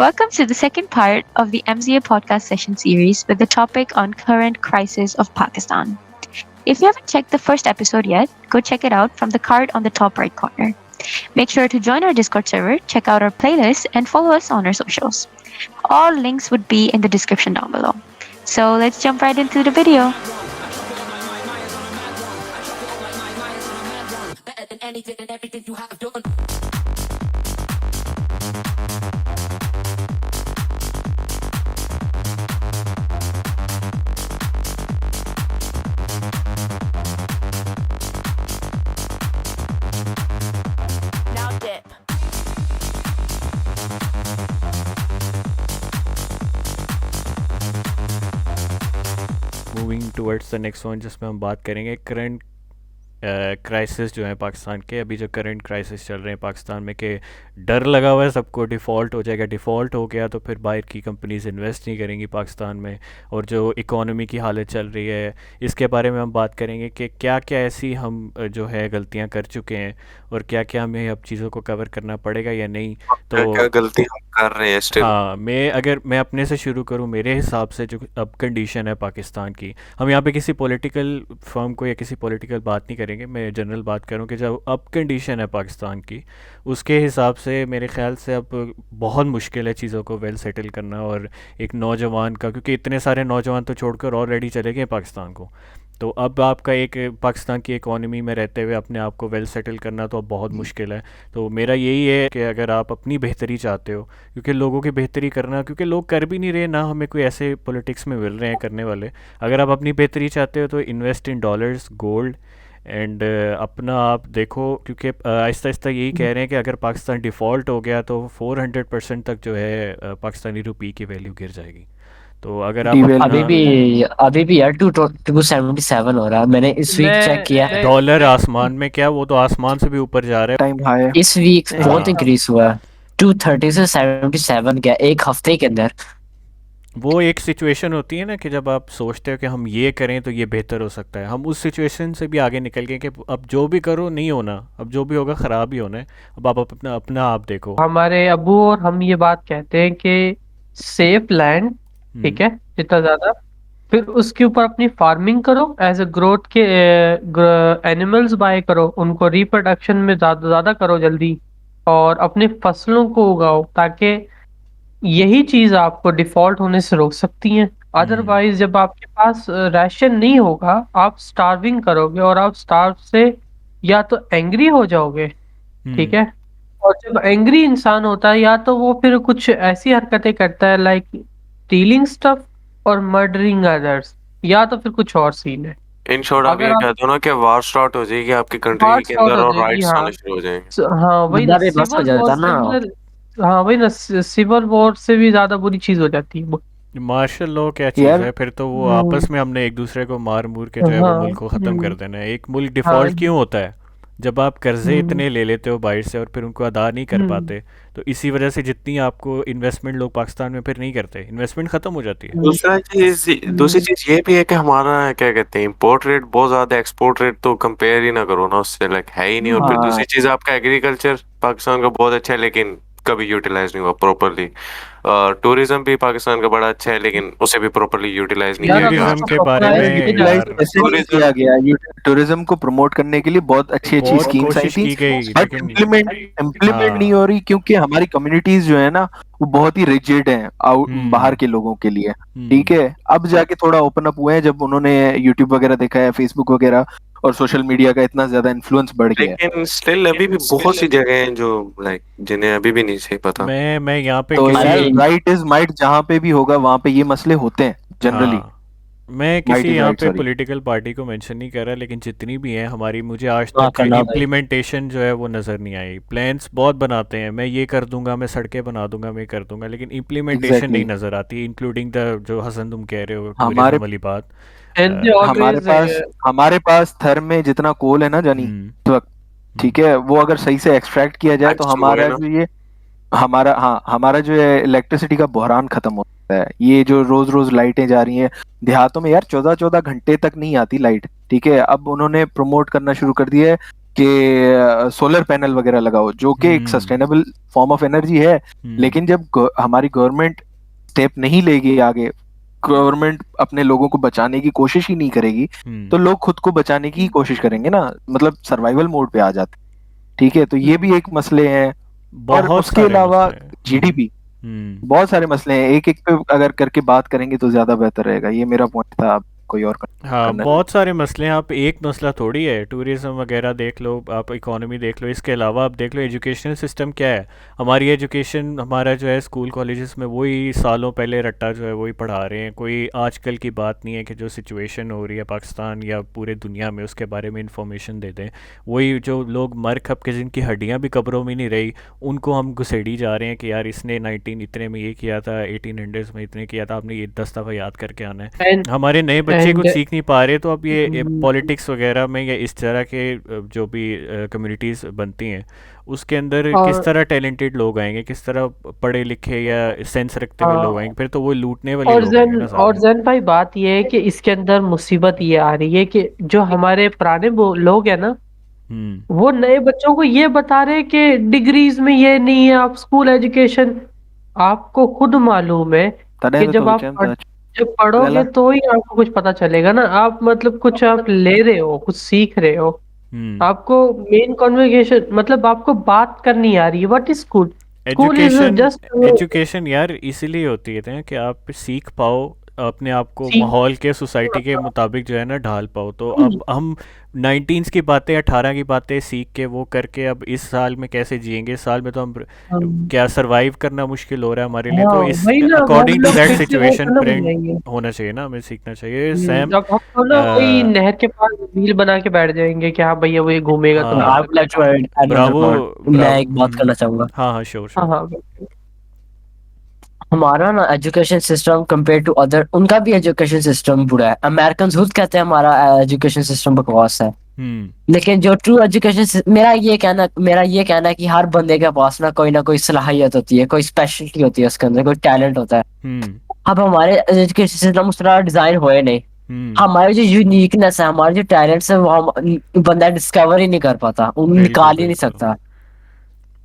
Welcome to the second part of the MZA podcast session series with the topic on current crisis of Pakistan. If you haven't checked the first episode yet, go check it out from the card on the top right corner. Make sure to join our Discord server, check out our playlist, and follow us on our socials. All links would be in the description down below. So let's jump right into the video. Now dip. Moving towards the next one जिसमें हम बात करेंगे current crisis जो है पाकिस्तान के। अभी जो current crisis चल रहे हैं पाकिस्तान में कि डर लगा हुआ है सबको डिफ़ॉल्ट हो जाएगा, डिफ़ॉल्ट हो गया तो फिर बाहर की कंपनीज इन्वेस्ट नहीं करेंगी पाकिस्तान में, और जो इकोनॉमी की हालत चल रही है इसके बारे में हम बात करेंगे कि क्या क्या ऐसी हम जो है गलतियां कर चुके हैं और क्या क्या हमें अब चीज़ों को कवर करना पड़ेगा या नहीं। तो क्या गलती हम कर रहे हैं स्टिल। हाँ, मैं अपने से शुरू करूँ, मेरे हिसाब से जो अब कंडीशन है पाकिस्तान की, हम यहाँ पे किसी पॉलिटिकल फर्म को या किसी पॉलिटिकल बात नहीं करेंगे, मैं जनरल बात करूँ कि जब अब कंडीशन है पाकिस्तान की उसके हिसाब से मेरे ख्याल से अब बहुत मुश्किल है चीज़ों को वेल सेटल करना। और एक नौजवान का, क्योंकि इतने सारे नौजवान तो छोड़कर ऑलरेडी चले गए पाकिस्तान को, तो अब आपका एक पाकिस्तान की इकोनॉमी में रहते हुए अपने आप को वेल सेटल करना तो अब बहुत मुश्किल है। तो मेरा यही है कि अगर आप अपनी बेहतरी चाहते हो, क्योंकि लोगों की बेहतरी करना, क्योंकि लोग कर भी नहीं रहे, ना हमें कोई ऐसे पॉलिटिक्स में मिल रहे हैं करने वाले, अगर आप अपनी बेहतरी चाहते हो तो invest in dollars, gold and अपना आप देखो, क्योंकि आहिस्ता आहिस्ता यही कह रहे हैं कि अगर पाकिस्तान डिफ़ॉल्ट हो गया तो 400% तक जो है पाकिस्तानी रुपये की वैल्यू गिर जाएगी। तो अगर आप अभी भी यार 277 हो रहा है। मैंने इस वीक चेक किया, डॉलर आसमान में, क्या वो तो आसमान से भी ऊपर जा रहा है। टाइम हाई है। इस वीक बहुत हाँ। इंक्रीज हुआ है, 230 से 77 गया एक हफ्ते के अंदर। वो एक सिचुएशन होती है ना कि जब आप सोचते हो कि हम ये करें तो ये बेहतर हो सकता है, हम उस सिचुएशन से भी आगे निकल गए कि अब जो भी करो नहीं होना, अब जो भी होगा ख़राब ही होना है, अब आप अपना अपना आप देखो। हमारे अबू और हम ये बात कहते हैं कि सेफ लैंड, ठीक है, जितना ज्यादा, फिर उसके ऊपर अपनी फार्मिंग करो, एज ए ग्रोथ के एनिमल्स बाय करो, उनको रिप्रोडक्शन में ज्यादा करो जल्दी, और अपने फसलों को उगाओ, ताकि यही चीज आपको डिफॉल्ट होने से रोक सकती हैं। अदरवाइज जब आपके पास राशन नहीं होगा, आप स्टार्विंग करोगे, और आप स्टार्व से या तो एंग्री हो जाओगे, ठीक है, और जब एंग्री इंसान होता है या तो वो फिर कुछ ऐसी हरकतें करता है लाइक स्टीलिंग स्टफ और मर्डरिंग अदर्स, या तो फिर कुछ और सीन है। इन शॉर्ट आप अगर ये आप कहते हो ना कि वार स्टार्ट हो जाएगी आपकी कंट्री बात के स्टार्ट अंदर हो और जाएगी, राइट्स हाँ आने शुरू हो जाएंगे। हाँ वही ना, बंदा बेबस हो सिविल जाता वॉर ना। से हाँ वही ना, सिविल वॉर से भी ज्यादा बुरी चीज हो जाती है वो। मार्शल लॉ क्या चीज़ यार है, फिर तो वो आपस में हमने एक दूसरे को मार मूर के जो है वो मुल्क को ख़त्म कर देना है। एक मुल्क डिफ़ॉल्ट क्यों होता है? जब आप कर्जे इतने ले लेते हो बाहर से और फिर उनको अदा नहीं कर पाते, तो इसी वजह से जितनी आपको इन्वेस्टमेंट लोग पाकिस्तान में फिर नहीं करते, इन्वेस्टमेंट ख़त्म हो जाती है। दूसरी चीज ये भी है कि हमारा क्या कहते हैं इंपोर्ट रेट बहुत ज्यादा, एक्सपोर्ट रेट तो कंपेयर ही ना करो ना उससे, लाइक है ही नहीं। और फिर दूसरी चीज आपका एग्रीकल्चर पाकिस्तान का बहुत अच्छा है लेकिन कभी यूटिलाइज नहीं हुआ प्रॉपरली। टूरिज्म भी पाकिस्तान का बड़ा अच्छा है लेकिन उसे भी प्रॉपरली यूटिलाइज नहीं यार, किया अगर टूरिज्म आपको के पता बारे है में कि यूटिलाइज यार ऐसे नहीं किया गया। टूरिज्म को प्रमोट करने के लिए बहुत अच्छी अच्छी बहुत स्कीम्स आई कोशिश थी, की गई बट लेकिन इम्प्लीमेंट नहीं हो रही, क्योंकि हमारी कम्युनिटीज जो है ना वो बहुत ही रिजिड हैं बाहर के लोगों के लिए। ठीक है, अब जाके थोड़ा ओपन अप हुए हैं जब उन्होंने यूट्यूब वगैरह देखा है, फेसबुक वगैरह और सोशल मीडिया का इतना ज्यादा इन्फ्लुएंस बढ़ गया है। लेकिन स्टिल अभी भी बहुत सी जगह हैं जो लाइक जिन्हें अभी भी नहीं सही पता। मैं यहाँ पे तो किसी यार राइट इज माइट, जहाँ पे भी होगा वहां पे ये मसले होते हैं जनरली। हाँ, मैं Might किसी is यहाँ right, पे sorry. पॉलिटिकल पार्टी को मेंशन नहीं कर रहा, लेकिन जितनी भी हैं हमारी, मुझे आज हाँ, तक करना भाई। इम्प्लीमेंटेशन जो है वो नज़र नहीं आई। प्लान्स बहुत बनाते हैं, मैं ये कर दूंगा, मैं सड़कें बना दूंगा, मैं कर दूंगा, लेकिन इम्प्लीमेंटेशन Exactly. नहीं नज़र आती, इंक्लूडिंग द जो हसन तुम कह रहे हो हमारे टूरिज्म वाली बात। And they always, हमारे पास थर में जितना कोल है ना जानी इस वक्त, ठीक है, वो अगर सही से एक्सट्रैक्ट किया जाए तो Actually, हमारा ना। जो ये हमारा जो है इलेक्ट्रिसिटी का बहरान खत्म होता है। ये जो रोज रोज लाइटें जा रही हैं देहातों में, यार 14-14 घंटे तक नहीं आती लाइट। ठीक है, अब उन्होंने प्रमोट करना शुरू कर दिया है कि सोलर पैनल वगैरह लगाओ, जो कि एक सस्टेनेबल फॉर्म ऑफ एनर्जी है। लेकिन जब हमारी गवर्नमेंट स्टेप नहीं लेगी आगे, गवर्नमेंट अपने लोगों को बचाने की कोशिश ही नहीं करेगी, तो लोग खुद को बचाने की कोशिश करेंगे ना, मतलब सर्वाइवल मोड पे आ जाते। ठीक है, तो ये भी एक मसले हैं। और उसके अलावा जीडीपी, बहुत सारे मसले हैं, एक एक पे अगर करके बात करेंगे तो ज्यादा बेहतर रहेगा। ये मेरा पॉइंट था। आप कोई और हाँ, बहुत सारे मसले हैं। आप एक मसला थोड़ी है, टूरिज्म वगैरह देख लो, आप इकोनॉमी देख लो, इसके अलावा आप देख लो एजुकेशनल सिस्टम क्या है। हमारी एजुकेशन, हमारा जो है स्कूल कॉलेजेस में वही सालों पहले रट्टा जो है वही पढ़ा रहे हैं। कोई आजकल की बात नहीं है कि जो सिचुएशन हो रही है पाकिस्तान या पूरे दुनिया में उसके बारे में इंफॉर्मेशन दे दें। वही जो लोग मर खप के जिनकी हड्डियाँ भी कब्रों में नहीं रही, उनको हम घुसेड़ी जा रहे हैं कि यार इसने 19 इतने में ये किया था, 1800s में इतने किया था, आपने ये 10 दफ़ा याद करके आना है। हमारे नए बच्चे कुछ सीख नहीं पा रहे। तो अब ये पॉलिटिक्स वगैरह में या इस तरह के जो भी कम्युनिटीज़ बनती हैं उसके अंदर किस तरह टैलेंटेड लोग आएंगे, किस तरह पढ़े लिखे या सेंस रखते हुए लोग आएंगे, फिर तो वो लूटने वाले लोग आएंगे ना सारे। और जैन भाई बात ये है कि इसके अंदर मुसीबत ये आ रही है कि जो हमारे पुराने लोग हैं ना, वो नए बच्चों को ये बता रहे हैं कि डिग्रीज में ये नहीं है, आप स्कूल एजुकेशन, आपको खुद मालूम है कि जब आप जब पढ़ोगे तो ही आपको कुछ पता चलेगा ना। आप मतलब कुछ आप ले रहे हो, कुछ सीख रहे हो, आपको मेन कन्वर्सेशन, मतलब आपको बात करनी आ रही है। What is school? School is just education यार इसीलिए होती है कि आप सीख पाओ, अपने आप को माहौल के, सोसाइटी के मुताबिक जो है ना ढाल पाओ। तो अब हम 19s की बातें, 18 की बातें सीख के वो करके अब इस साल में कैसे जिएंगे? इस साल में तो हम क्या सरवाइव करना मुश्किल हो रहा है हमारे लिए। तो इस according to that situation trained होना चाहिए ना, हमें सीखना चाहिए। सैम, अब हम ना वही नहर के पास रील बना के बैठ जाएंगे कि हाँ भैया वो ये घूमेगा तो ब्रावो। मैं एक बात करना चाहूंगा। हाँ, श्योर। हमारा ना education system compare to other, उनका भी एजुकेशन सिस्टम बुरा है। अमेरिकन खुद कहते हैं हमारा एजुकेशन सिस्टम बकवास है। लेकिन जो ट्रू एजुकेशन, मेरा ये कहना है कि हर बंदे के पास ना कोई सलाहियत होती है, कोई स्पेशलिटी होती है, उसके अंदर कोई टैलेंट होता है। अब हमारे एजुकेशन सिस्टम उस तरह डिजाइन हुए नहीं। हमारे जो यूनिकनेस है, हमारे जो टैलेंट्स है, वो बंदा डिस्कवर ही नहीं कर पाता, उन निकाल ही नहीं सकता।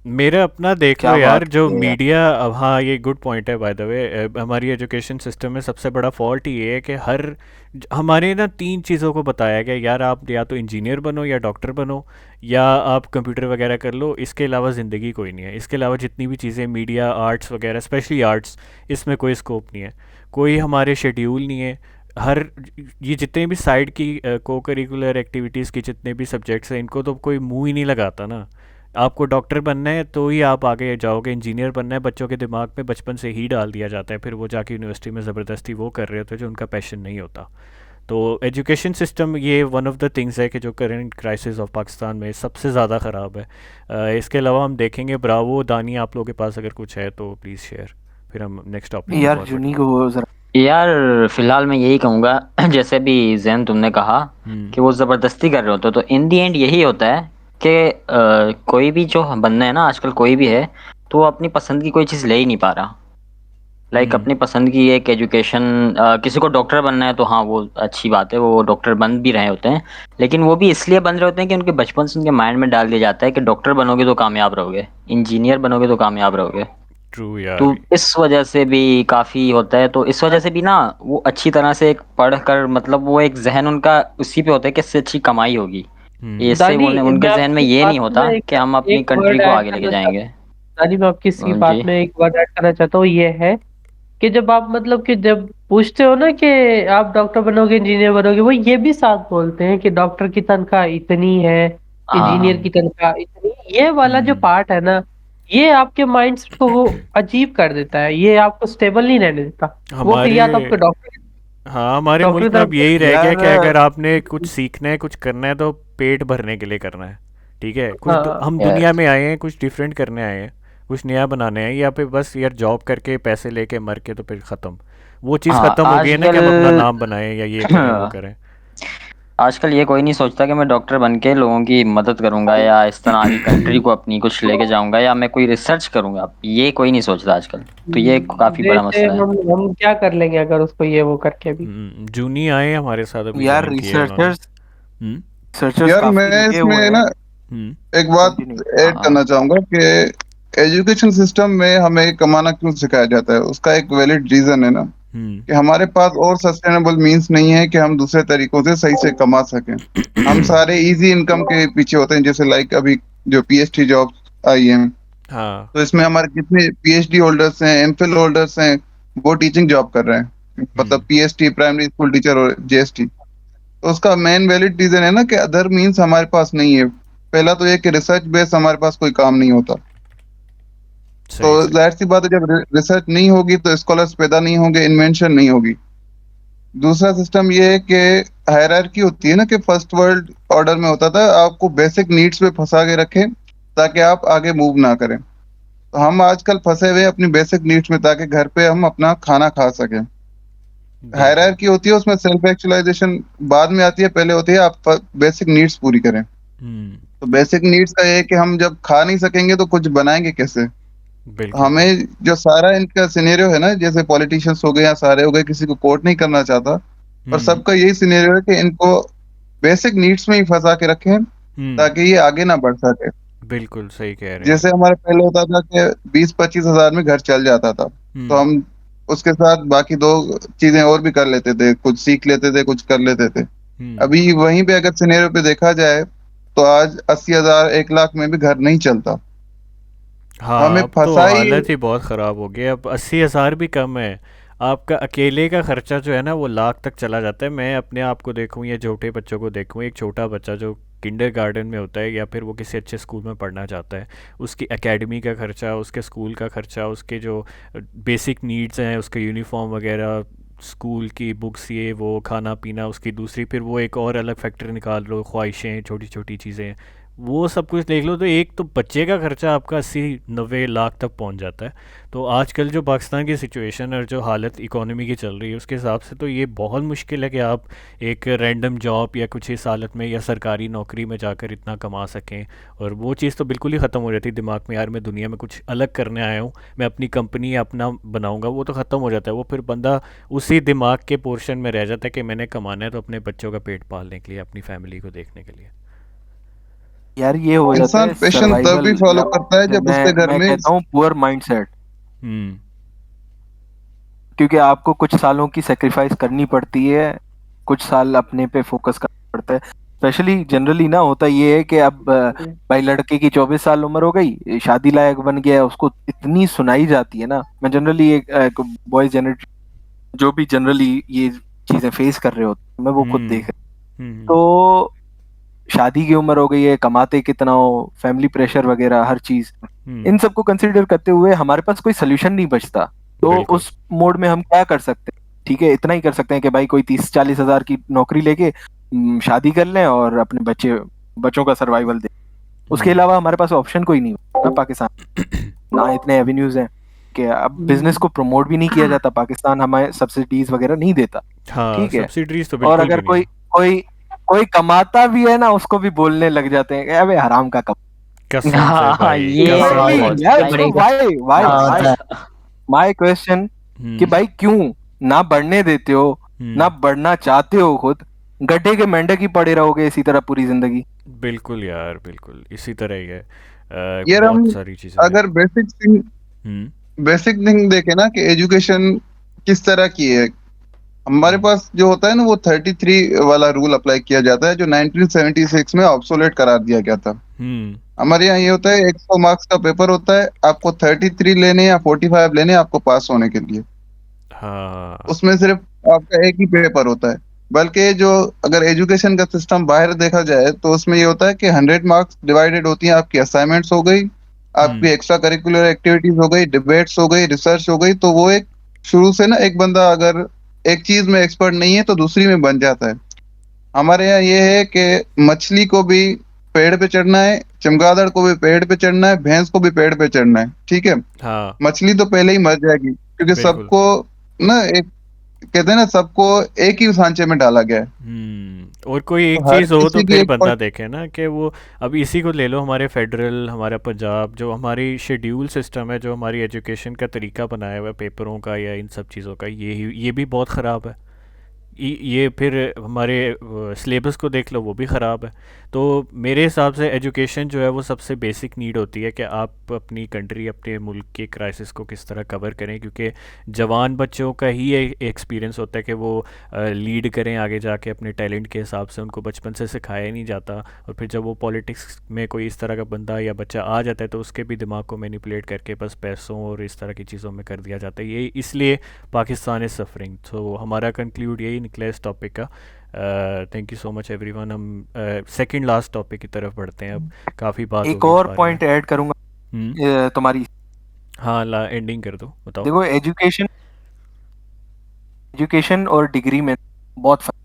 मेरा अपना देख लो यार, जो मीडिया, अब हाँ ये गुड पॉइंट है बाय द वे। हमारी एजुकेशन सिस्टम में सबसे बड़ा फॉल्ट ये है कि हमारे ना 3 चीज़ों को बताया गया, यार आप या तो इंजीनियर बनो, या डॉक्टर बनो, या आप कंप्यूटर वगैरह कर लो, इसके अलावा ज़िंदगी कोई नहीं है। इसके अलावा जितनी भी चीज़ें मीडिया, आर्ट्स वगैरह, स्पेशली आर्ट्स, इसमें कोई स्कोप नहीं है, कोई हमारे शेड्यूल नहीं है। ये जितने भी साइड की को करिकुलर एक्टिविटीज़ की जितने भी सब्जेक्ट्स हैं, इनको तो कोई मुँह ही नहीं लगाता ना। आपको डॉक्टर बनना है तो ही आप आगे जाओगे, इंजीनियर बनना है बच्चों के दिमाग में बचपन से ही डाल दिया जाता है, फिर वो जाके यूनिवर्सिटी में ज़बरदस्ती वो कर रहे होते हैं जो उनका पैशन नहीं होता। तो एजुकेशन सिस्टम ये वन ऑफ द थिंग्स है कि जो करंट क्राइसिस ऑफ पाकिस्तान में सबसे ज़्यादा ख़राब है। इसके अलावा हम देखेंगे, ब्रावो, दानी, आप लोगों के पास अगर कुछ है तो प्लीज़ शेयर, फिर हम नेक्स्ट टॉपिक यार जुनी को जरा। यार फिलहाल मैं यही कहूँगा, जैसे भी जैन तुमने कहा कि वो ज़बरदस्ती कर रहे होते, तो इन दी एंड यही होता है कि कोई भी जो बनना है ना आजकल, कोई भी है तो वो अपनी पसंद की कोई चीज़ ले ही नहीं पा रहा। लाइक अपनी पसंद की एक एजुकेशन, किसी को डॉक्टर बनना है तो हाँ वो अच्छी बात है, वो डॉक्टर बन भी रहे होते हैं, लेकिन वो भी इसलिए बन रहे होते हैं कि उनके बचपन से उनके माइंड में डाल दिया जाता है कि डॉक्टर बनोगे तो कामयाब रहोगे, इंजीनियर बनोगे तो कामयाब रहोगे। ट्रू यार। तो इस वजह से भी काफ़ी होता है। तो इस वजह से भी ना वो अच्छी तरह से पढ़ कर, मतलब वो एक जहन उनका उसी पे होता है कि इससे अच्छी कमाई होगी, इससे उनके जहन में ये नहीं होता कि हम अपनी कंट्री को आगे लेके जाएंगे। दादी मैं आपकी इसी बात में एक वर्ड ऐड करना चाहता हूँ, ये है कि जब आप मतलब कि जब पूछते हो ना कि आप डॉक्टर बनोगे, इंजीनियर बनोगे, वो ये भी साथ बोलते हैं कि डॉक्टर की तनख्वाह इतनी है, इंजीनियर की तनख्वाह इतनी। ये वाला जो पार्ट है ना, ये आपके माइंड को वो अजीब कर देता है, ये आपको स्टेबल नहीं रहने देता। वो फिर या तो आपको डॉक्टर, हाँ हमारे मुल्क में अब यही रह गया कि अगर आपने कुछ सीखना है, कुछ करना है तो पेट भरने के लिए करना है, ठीक है। कुछ हम दुनिया में आए हैं, कुछ डिफरेंट करने आए हैं, कुछ नया बनाने हैं, या फिर बस यार जॉब करके पैसे लेके मर के तो फिर ख़त्म, वो चीज़ ख़त्म हो गई है ना कि हम अपना नाम बनाएं या ये करें वो करें। आजकल ये कोई नहीं सोचता कि मैं डॉक्टर बन के लोगों की मदद करूंगा या इस तरह की कंट्री को अपनी कुछ लेके जाऊंगा या मैं कोई रिसर्च करूंगा, ये कोई नहीं सोचता आजकल। तो ये काफी बड़ा मसला है। हम क्या कर लेंगे अगर उसको ये वो करके भी। जूनी आए हमारे साथ अभी यार रिसर्चर्स यार मैं इसमें ना एक बात ऐड करना चाहूंगा कि एजुकेशन सिस्टम में हमें कमाना क्यों सिखाया जाता है, उसका एक वैलिड रीजन है ना कि हमारे पास और सस्टेनेबल मींस नहीं है कि हम दूसरे तरीकों से सही से कमा सकें। हम सारे इजी इनकम के पीछे होते हैं, जैसे लाइक अभी जो पीएचडी जॉब आई है, तो इसमें हमारे कितने पीएचडी होल्डर्स हैं, एमफिल होल्डर्स हैं, वो टीचिंग जॉब कर रहे हैं, मतलब पीएचडी प्राइमरी स्कूल टीचर और जेएसटी। तो उसका मेन वैलिड रीजन है ना कि अदर मींस हमारे पास नहीं है। पहला तो ये कि रिसर्च बेस हमारे पास कोई काम नहीं होता, तो जाहिर सी बात है जब रिसर्च नहीं होगी तो स्कॉलर्स पैदा नहीं होंगे, इन्वेंशन नहीं होगी। दूसरा सिस्टम ये है कि हायरार्की होती है ना कि फर्स्ट वर्ल्ड ऑर्डर में होता था आपको बेसिक नीड्स पे फंसा के रखें ताकि आप आगे मूव ना करें। तो हम आजकल फंसे हुए अपनी बेसिक नीड्स में ताकि घर पे हम अपना खाना खा सकें। हायरार्की होती है, उसमें सेल्फ एक्चुअलाइजेशन बाद में आती है, पहले होती है आप बेसिक नीड्स पूरी करें। तो बेसिक नीड्स का ये है कि हम जब खा नहीं सकेंगे तो कुछ बनाएंगे कैसे। हमें जो सारा इनका सिनेरियो है ना, जैसे पॉलिटिशियंस हो गए या सारे हो गए, किसी को कोर्ट नहीं करना चाहता, और सबका यही सिनेरियो है कि इनको बेसिक नीड्स में ही फंसा के रखें ताकि ये आगे ना बढ़ सके। बिल्कुल सही कह रहे हैं। जैसे हमारे पहले होता था कि 20-25 हजार में घर चल जाता था, तो हम उसके साथ बाकी 2 चीजें और भी कर लेते थे, कुछ सीख लेते थे, कुछ कर लेते थे। अभी वहीं पे अगर सिनेरियो पे देखा जाए तो आज 80,000 1 लाख में भी घर नहीं चलता। हाँ, हमें अब तो हालत ही बहुत ख़राब हो गई है। अब 80,000 भी कम है, आपका अकेले का खर्चा जो है ना वो लाख तक चला जाता है। मैं अपने आप को देखूँ या छोटे बच्चों को देखूँ, एक छोटा बच्चा जो किंडरगार्टन में होता है या फिर वो किसी अच्छे स्कूल में पढ़ना चाहता है, उसकी एकेडमी का खर्चा, उसके स्कूल का खर्चा, उसके जो बेसिक नीड्स हैं, उसके यूनिफॉर्म वगैरह, स्कूल की बुक्स, ये वो, खाना पीना, उसकी दूसरी फिर वो एक और अलग फैक्टर निकाल लो, ख्वाहिशें, छोटी छोटी चीज़ें, वो सब कुछ देख लो तो एक तो बच्चे का खर्चा आपका 80-90 लाख तक पहुंच जाता है। तो आजकल जो पाकिस्तान की सिचुएशन और जो हालत इकोनॉमी की चल रही है उसके हिसाब से तो ये बहुत मुश्किल है कि आप एक रैंडम जॉब या कुछ इस हालत में या सरकारी नौकरी में जाकर इतना कमा सकें। और वो चीज़ तो बिल्कुल ही ख़त्म हो जाती है दिमाग में, यार मैं दुनिया में कुछ अलग करने आया हूँ, मैं अपनी कंपनी अपना बनाऊँगा, वो तो ख़त्म हो जाता है। वो फिर बंदा उसी दिमाग के पोर्शन में रह जाता है कि मैंने कमाना है तो अपने बच्चों का पेट पालने के लिए, अपनी फैमिली को देखने के लिए। यार ये हो जाता इंसान है पैशन तभी फॉलो करता है जब उसके घर मैं में कहता हूँ पुअर माइंडसेट, क्योंकि आपको कुछ सालों की सेक्रीफाइस करनी पड़ती है, कुछ साल अपने पे फोकस करना पड़ता है। स्पेशली जनरली ना होता ये है कि अब भाई लड़के की 24 साल उम्र हो गई, शादी लायक बन गया, उसको इतनी सुनाई जाती है ना। मैं जनरली एक बॉयज जनरेशन जो भी जनरली ये चीजें फेस कर रहे होते मैं वो खुद देख रहा हूं। तो शादी की उम्र हो गई है, कमाते कितना हो, फैमिली प्रेशर वगैरह हर चीज, इन सबको कंसीडर करते हुए हमारे पास कोई सोल्यूशन नहीं बचता। तो उस मोड में हम क्या कर सकते हैं? ठीक है, इतना ही कर सकते हैं कि भाई कोई 30-40 हजार की नौकरी लेके शादी कर लें और अपने बच्चों का सर्वाइवल दें। उसके अलावा हमारे पास ऑप्शन कोई नहीं होता पाकिस्तान, ना इतने एवेन्यूज हैं कि अब बिजनेस को प्रमोट भी नहीं किया जाता। पाकिस्तान हमें सब्सिडीज वगैरह नहीं देता, ठीक है, सब्सिडीज तो और अगर कोई कमाता भी है ना उसको भी बोलने लग जाते हैं अबे हराम का माय क्वेश्चन कि भाई क्यों ना बढ़ने देते हो, ना बढ़ना चाहते हो, खुद गड्ढे के मेंढक ही पड़े रहोगे इसी तरह पूरी जिंदगी। बिल्कुल यार, बिल्कुल इसी तरह ही है। यार हम बहुत सारी चीजें अगर बेसिक थिंग देखें ना कि एजुकेशन किस तरह की है, हमारे पास जो होता है ना वो 33 वाला रूल अप्लाई किया जाता है जो 1976 में ऑब्सोलेट करार दिया गया था। हमारे यहाँ ये होता है 100 मार्क्स का पेपर होता है, आपको 33 लेने या 45 लेने आपको पास होने के लिए। उसमें सिर्फ आपका एक ही पेपर होता है। बल्कि जो अगर एजुकेशन का सिस्टम बाहर देखा जाए तो उसमें ये होता है कि 100 मार्क्स डिवाइडेड होती हैं, आपकी असाइनमेंट्स हो गई, आपकी एक्स्ट्रा करिकुलर एक्टिविटीज हो गई, डिबेट्स हो गई, रिसर्च हो गई। तो वो एक शुरू से ना एक बंदा अगर एक चीज में एक्सपर्ट नहीं है तो दूसरी में बन जाता है। हमारे यहाँ ये है कि मछली को भी पेड़ पे चढ़ना है, चमगादड़ को भी पेड़ पे चढ़ना है, भैंस को भी पेड़ पे चढ़ना है, ठीक है। मछली तो पहले ही मर जाएगी क्योंकि सबको ना एक कहते हैं ना सबको एक ही सांचे में डाला गया है। और कोई एक चीज हो तो फिर बंदा देखे ना कि वो अब इसी को ले लो, हमारे फेडरल, हमारा पंजाब, जो हमारी शेड्यूल सिस्टम है, जो हमारी एजुकेशन का तरीका बनाया हुआ है पेपरों का या इन सब चीज़ों का, ये भी बहुत ख़राब है। ये फिर हमारे सिलेबस को देख लो, वो भी ख़राब है। तो मेरे हिसाब से एजुकेशन जो है वो सबसे बेसिक नीड होती है कि आप अपनी कंट्री, अपने मुल्क के क्राइसिस को किस तरह कवर करें, क्योंकि जवान बच्चों का ही एक्सपीरियंस होता है कि वो लीड करें आगे जाके अपने टैलेंट के हिसाब से। उनको बचपन से सिखाया नहीं जाता, और फिर जब वो पॉलिटिक्स में कोई इस तरह का बंदा या बच्चा आ जाता है तो उसके भी दिमाग को मैनिपुलेट करके बस पैसों और इस तरह की चीज़ों में कर दिया जाता है। ये इसलिए पाकिस्तान इज़ सफरिंग। तो हमारा कंक्लूड यही निकला इस टॉपिक का। Thank you so much everyone. हम सेकंड लास्ट टॉपिक की तरफ बढ़ते हैं। अब काफ़ी बात एक और पॉइंट ऐड करूंगा तुम्हारी। हाँ, एंडिंग कर दो, बताओ। देखो, एजुकेशन और डिग्री में बहुत फर्क।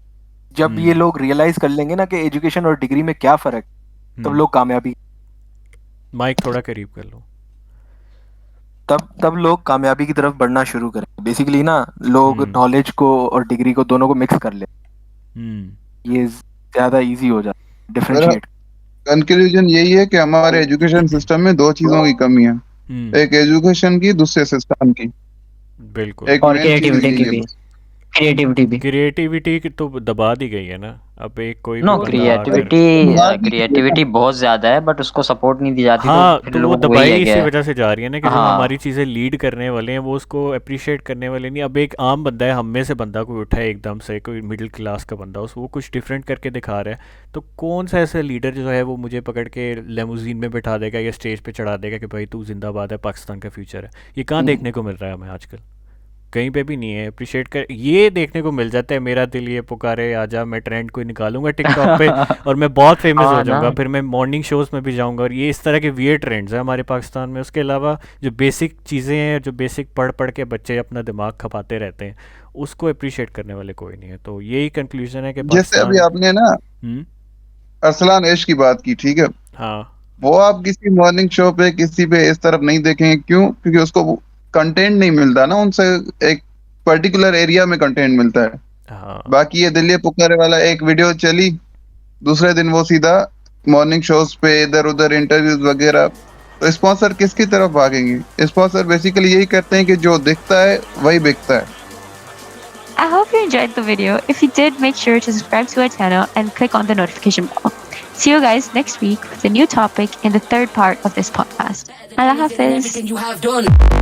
जब ये लोग रियलाइज कर लेंगे ना कि एजुकेशन और डिग्री में क्या फर्क, तब लोग कामयाबी, माइक थोड़ा करीब कर लो, तब लोग कामयाबी की तरफ बढ़ना शुरू करें। बेसिकली ना, लोग नॉलेज को और डिग्री को दोनों को मिक्स कर ले, ये ज्यादा इजी हो जाता है डिफरेंशिएट। कंक्लूजन यही है कि हमारे एजुकेशन सिस्टम में दो चीजों की कमी है, एक एजुकेशन की, दूसरे सिस्टम की। बिल्कुल। एक और क्रिएटिविटी की भी, क्रिएटिविटी की तो दबा दी गई है ना। अब एक कोई नो, क्रिएटिविटी बहुत ज्यादा है, बट उसको सपोर्ट नहीं दी जाती। हाँ, तो तो वो दबाई इसी वजह से जा रही है ना कि जो हमारी चीज़ें लीड करने वाले हैं वो उसको अप्रिशिएट करने वाले नहीं। अब एक आम बंदा है, हम में से बंदा कोई उठा है एकदम से, कोई मिडिल क्लास का बंदा, वो कुछ डिफरेंट करके दिखा रहा है, तो कौन सा ऐसा लीडर जो है वो मुझे पकड़ के लेमोजीन में बैठा देगा या स्टेज पे चढ़ा देगा कि भाई तू जिंदाबाद है, पाकिस्तान का फ्यूचर है। ये कहाँ देखने को मिल रहा है हमें आजकल? कहीं पे भी नहीं है। अप्रिशिएट कर, ये देखने को मिल जाता है मेरा दिल ये पुकारे आजा, मैं ट्रेंड कोई निकालूंगा टिकटॉक पे और मैं बहुत फेमस हो जाऊंगा, फिर मैं मॉर्निंग शोज में भी जाऊंगा। और ये इस तरह के वियर्ड ट्रेंड्स हैं हमारे पाकिस्तान में। उसके अलावा जो बेसिक चीज़ें हैं, जो बेसिक पढ़ के बच्चे अपना दिमाग खपाते रहते हैं, उसको अप्रिशिएट करने वाले कोई नहीं है। तो यही कंक्लूजन है कि जैसे अभी आपने ना अरसलान ऐश की बात की, ठीक है, हाँ, वो आप किसी मॉर्निंग शो पे किसी पे इस तरफ नहीं देखेंगे। क्यों? क्योंकि उसको कंटेंट नहीं मिलता ना, उनसे एक पर्टिकुलर एरिया में कंटेंट मिलता है। हाँ। बाकी ये दिल्ली पुकारे वाला एक वीडियो चली, दूसरे दिन वो सीधा मॉर्निंग शोज पे इधर उधर इंटरव्यूज वगैरह। तो स्पॉन्सर किसकी तरफ भागेंगे? स्पॉन्सर बेसिकली यही करते हैं कि जो दिखता है वही बिकता है। I hope you enjoyed the video. If you did, make sure to subscribe to our channel and click on the notification bell. See you guys next week with a new topic in the third part of this podcast. Allah Hafiz.